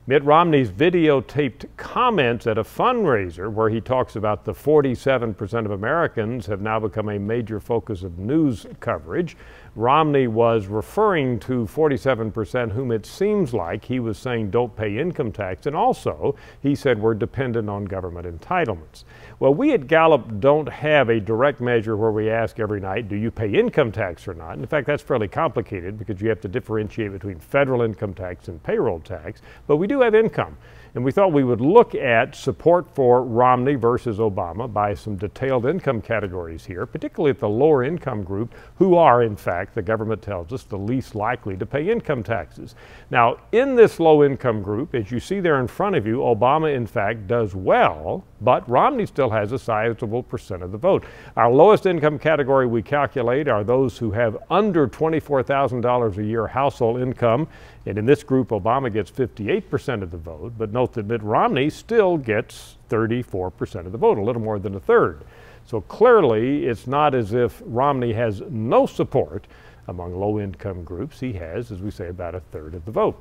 Mitt Romney's videotaped comments at a fundraiser where he talks about the 47% of Americans have now become a major focus of news coverage. Romney was referring to 47% whom it seems like he was saying don't pay income tax, and also he said we're dependent on government entitlements. Well, we at Gallup don't have a direct measure where we ask every night, do you pay income tax or not? In fact, that's fairly complicated because you have to differentiate between federal income tax and payroll tax, but we do have income. And we thought we would look at support for Romney versus Obama by some detailed income categories here, particularly at the lower income group, who are, in fact, the government tells us, the least likely to pay income taxes. Now, in this low income group, as you see there in front of you, Obama, in fact, does well, but Romney still has a sizable percent of the vote. Our lowest income category we calculate are those who have under $24,000 a year household income. And in this group, Obama gets 58% of the vote, but note that Mitt Romney still gets 34% of the vote, a little more than a third. So clearly, it's not as if Romney has no support among low-income groups. He has, as we say, about a third of the vote.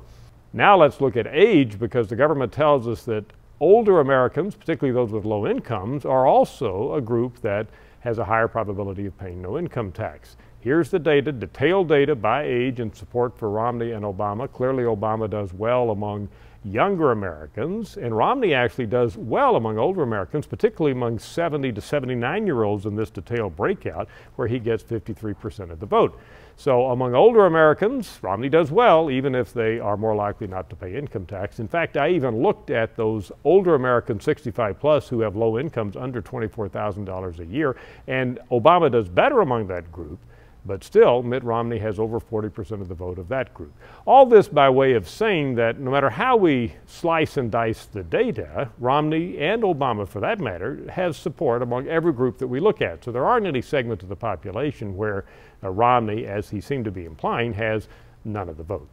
Now let's look at age, because the government tells us that older Americans, particularly those with low incomes, are also a group that has a higher probability of paying no income tax. Here's the data, detailed data by age and support for Romney and Obama. Clearly, Obama does well among younger Americans, and Romney actually does well among older Americans, particularly among 70 to 79-year-olds in this detailed breakout, where he gets 53% of the vote. So among older Americans, Romney does well, even if they are more likely not to pay income tax. In fact, I even looked at those older Americans, 65 plus, who have low incomes under $24,000 a year, and Obama does better among that group. But still, Mitt Romney has over 40% of the vote of that group. All this by way of saying that no matter how we slice and dice the data, Romney and Obama, for that matter, have support among every group that we look at. So there aren't any segments of the population where Romney, as he seemed to be implying, has none of the vote.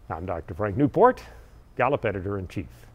I'm Dr. Frank Newport, Gallup Editor-in-Chief.